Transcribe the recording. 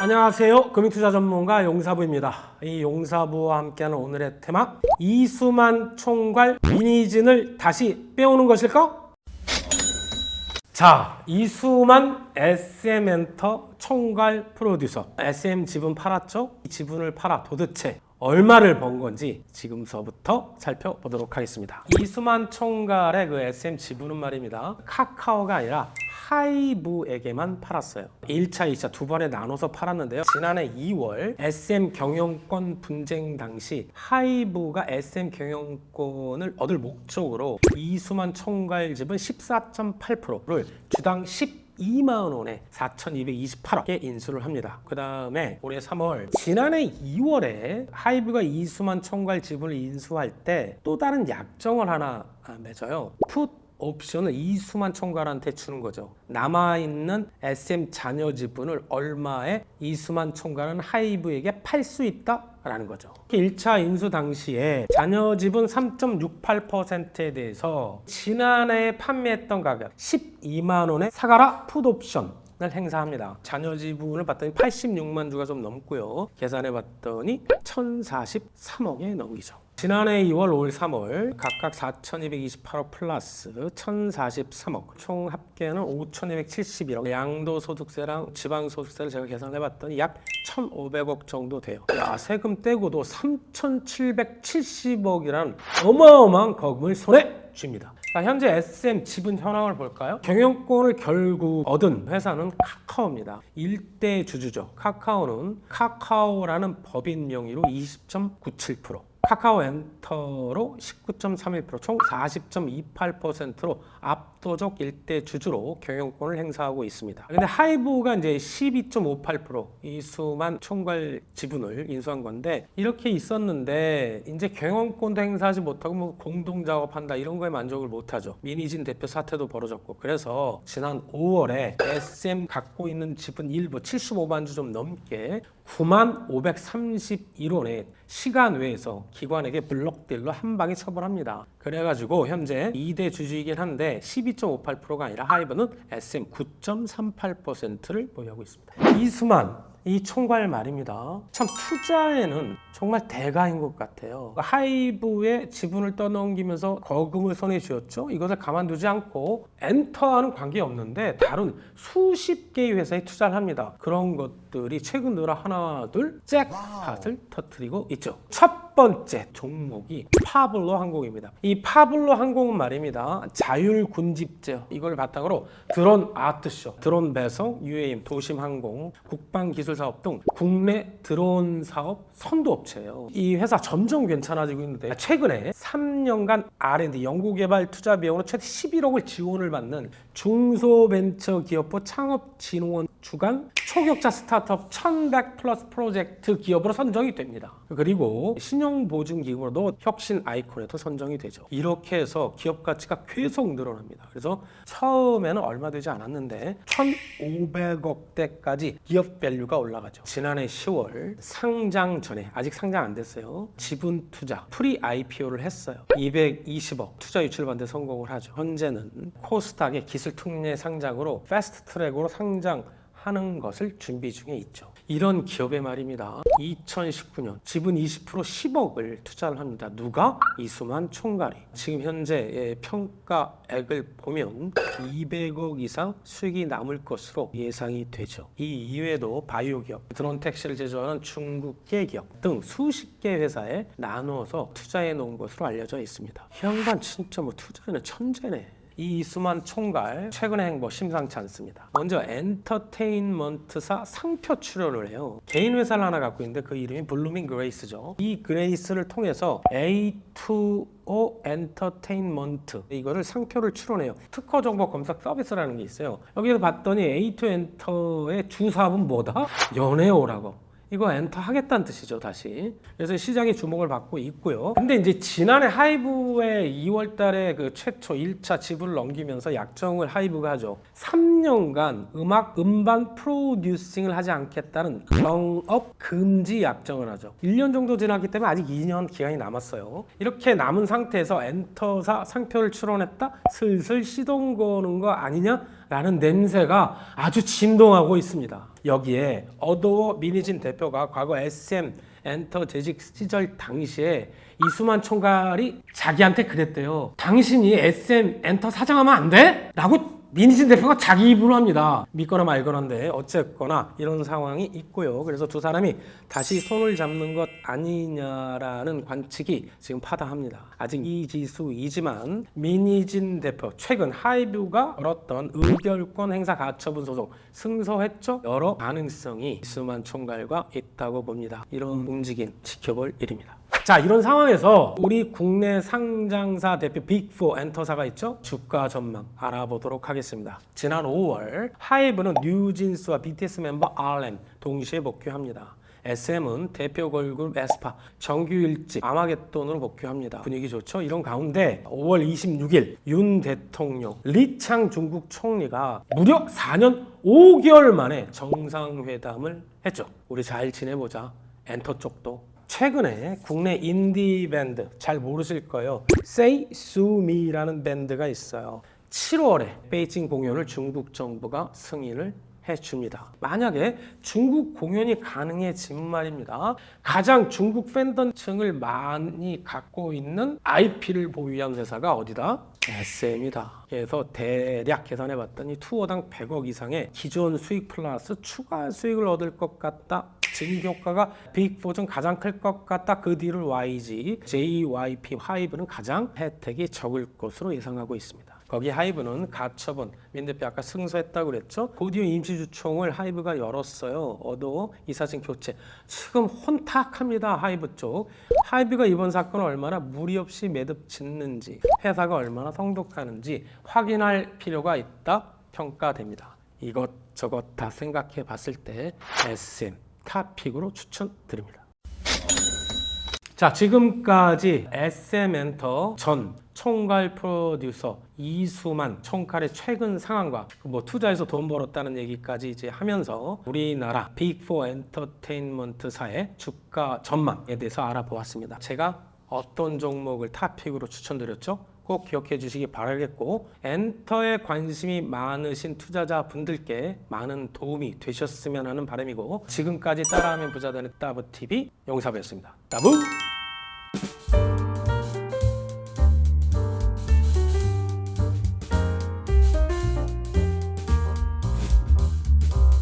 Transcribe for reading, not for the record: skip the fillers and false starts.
안녕하세요. 금융투자 전문가 용사부입니다. 이 용사부와 함께하는 오늘의 테마, 이수만 총괄 미니진을 다시 빼오는 것일까? 자, 이수만 SM엔터 총괄 프로듀서. SM 지분 팔았죠? 이 지분을 팔아 도대체 얼마를 번 건지 지금서부터 살펴보도록 하겠습니다. 이수만 총괄의 그 SM 지분은 말입니다, 카카오가 아니라 하이브에게만 팔았어요. 1차, 2차 두 번에 나눠서 팔았는데요. 지난해 2월 SM 경영권 분쟁 당시 하이브가 SM 경영권을 얻을 목적으로 이수만 총괄 지분 14.8%를 주당 12만 원에 4,228억에 인수를 합니다. 그 다음에 올해 3월, 지난해 2월에 하이브가 이수만 총괄 지분을 인수할 때 또 다른 약정을 하나 맺어요. 풋 옵션을 이수만 총괄한테 주는 거죠. 남아있는 SM 잔여 지분을 얼마에 이수만 총괄은 하이브에게 팔 수 있다라는 거죠. 1차 인수 당시에 잔여 지분 3.68%에 대해서 지난해 판매했던 가격 12만 원에 사가라 풋 옵션 을 행사합니다. 잔여 지분을 봤더니 86만 주가 좀 넘고요. 계산해 봤더니 1,043억에 넘기죠. 지난해 2월, 5월, 3월 각각 4,228억 플러스 1,043억, 총 합계는 5,271억. 양도소득세랑 지방소득세를 제가 계산해 봤더니 약 1,500억 정도 돼요. 야, 세금 떼고도 3,770억이란 어마어마한 거금을 손에 쥡니다. 자, 현재 SM 지분 현황을 볼까요? 경영권을 결국 얻은 회사는 카카오입니다. 일대 주주죠. 카카오는 카카오라는 법인 명의로 20.97%, 카카오 엔터로 19.31%, 총 40.28%로 압도적 일대 주주로 경영권을 행사하고 있습니다. 근데 하이브가 이제 12.58% 이수만 총괄 지분을 인수한 건데, 이렇게 있었는데 이제 경영권도 행사하지 못하고 뭐 공동 작업한다 이런 거에 만족을 못하죠. 민희진 대표 사태도 벌어졌고, 그래서 지난 5월에 SM 갖고 있는 지분 일부 75만 주 좀 넘게 9만 531원에 시간 외에서 기관에게 블록딜로 한 방에 처벌합니다. 그래가지고 현재 2대 주주이긴 한데 12.58%가 아니라 하이브는 SM 9.38%를 보유하고 있습니다. 이수만 이 총괄 말입니다. 참 투자에는 정말 대가인 것 같아요. 하이브의 지분을 떠넘기면서 거금을 손에 쥐었죠. 이것을 가만두지 않고 엔터와는 관계없는데 다른 수십 개의 회사에 투자를 합니다. 그런 것들이 최근 들어 하나 둘 잭팟을 터뜨리고 있죠. 첫 번째 종목이 파블로 항공입니다. 이 파블로 항공은 말입니다, 자율군집제 이걸 바탕으로 드론 아트쇼, 드론 배송, UAM, 도심항공, 국방기술사업 등 국내 드론 사업 선도업체예요. 이 회사 점점 괜찮아지고 있는데 최근에 3년간 R&D 연구개발 투자 비용으로 최대 11억을 지원을 받는 중소벤처기업부 창업진흥원 주관 초격자 스타트업 1100 플러스 프로젝트 기업으로 선정이 됩니다. 그리고 신용보증기구로도 혁신 아이콘에도 선정이 되죠. 이렇게 해서 기업 가치가 계속 늘어납니다. 그래서 처음에는 얼마 되지 않았는데 1,500억대까지 기업 밸류가 올라가죠. 지난해 10월 상장 전에, 아직 상장 안 됐어요, 지분 투자 프리 IPO를 했어요. 220억 투자 유치를 받는 데 성공을 하죠. 현재는 코스닥의 기술 특례 상장으로 패스트 트랙으로 상장하는 것을 준비 중에 있죠. 이런 기업의 말입니다, 2019년 지분 20% 10억을 투자를 합니다. 누가? 이수만 총괄이. 지금 현재 평가액을 보면 200억 이상 수익이 남을 것으로 예상이 되죠. 이 이외에도 바이오 기업, 드론 택시를 제조하는 중국계 기업 등 수십 개 회사에 나누어서 투자해 놓은 것으로 알려져 있습니다. 이 양반 진짜 뭐 투자에는 천재네. 이 이수만 총괄 최근의 행보 심상치 않습니다. 먼저 엔터테인먼트사 상표 출연을 해요. 개인 회사를 하나 갖고 있는데 그 이름이 블루밍 그레이스죠. 이 그레이스를 통해서 A2O 엔터테인먼트 이거를 상표를 출원해요. 특허 정보 검색 서비스라는 게 있어요. 여기서 봤더니 A2 엔터의 주 사업은 뭐다? 연애오라고. 이거 엔터 하겠다는 뜻이죠, 다시. 그래서 시장이 주목을 받고 있고요. 근데 이제 지난해 하이브의 2월 달에 그 최초 1차 지분을 넘기면서 약정을 하이브가 하죠. 3년간 음반 프로듀싱을 하지 않겠다는 영업 금지 약정을 하죠. 1년 정도 지났기 때문에 아직 2년 기간이 남았어요. 이렇게 남은 상태에서 엔터사 상표를 출원했다? 슬슬 시동 거는 거 아니냐? 라는 냄새가 아주 진동하고 있습니다. 여기에 어도어 민희진 대표가 과거 SM 엔터 재직 시절 당시에 이수만 총괄이 자기한테 그랬대요. 당신이 SM 엔터 사장하면 안 돼? 라고 민희진 대표가 자기 입으로 합니다. 믿거나 말거나인데 어쨌거나 이런 상황이 있고요. 그래서 두 사람이 다시 손을 잡는 것 아니냐라는 관측이 지금 파다합니다. 아직 이지수이지만 민희진 대표 최근 하이뷰가 걸었던 의결권 행사 가처분 소송 승소했죠. 여러 가능성이 이수만 총괄과 있다고 봅니다. 이런 움직임 지켜볼 일입니다. 자, 이런 상황에서 우리 국내 상장사 대표 빅4 엔터사가 있죠. 주가 전망 알아보도록 하겠습니다. 지난 5월 하이브는 뉴진스와 BTS 멤버 RM 동시에 복귀합니다. SM은 대표 걸그룹 에스파 정규 일집 아마겟돈으로 복귀합니다. 분위기 좋죠? 이런 가운데 5월 26일 윤 대통령, 리창 중국 총리가 무려 4년 5개월 만에 정상회담을 했죠. 우리 잘 지내보자. 엔터 쪽도 최근에 국내 인디 밴드 잘 모르실 거예요. Say Sue Me라는 밴드가 있어요. 7월에 베이징 공연을 중국 정부가 승인을 해줍니다. 만약에 중국 공연이 가능해진 말입니다. 가장 중국 팬덤층을 많이 갖고 있는 IP를 보유한 회사가 어디다? SM이다. 그래서 대략 계산해봤더니 투어당 100억 이상의 기존 수익 플러스 추가 수익을 얻을 것 같다. 증효과가 빅4 중 가장 클 것 같다. 그 뒤를 YG, JYP, 하이브는 가장 혜택이 적을 것으로 예상하고 있습니다. 거기 하이브는 가처분, 민 대표 아까 승소했다고 그랬죠. 고디오 임시주총을 하이브가 열었어요. 어도 이사진 교체. 지금 혼탁합니다. 하이브 쪽. 하이브가 이번 사건을 얼마나 무리 없이 매듭 짓는지, 회사가 얼마나 성독하는지 확인할 필요가 있다 평가됩니다. 이것저것 다 생각해 봤을 때 SM 탑픽으로 추천드립니다. 자, 지금까지 SM엔터 전 총괄 프로듀서 이수만 총괄의 최근 상황과 투자해서 돈 벌었다는 얘기까지 이제 하면서 우리나라 빅4 엔터테인먼트사의 주가 전망에 대해서 알아보았습니다. 제가 어떤 종목을 탑픽으로 추천드렸죠? 꼭 기억해 주시기 바라겠고, 엔터에 관심이 많으신 투자자분들께 많은 도움이 되셨으면 하는 바람이고, 지금까지 따라하면 부자 되는 따브TV 용사부였습니다. 따브!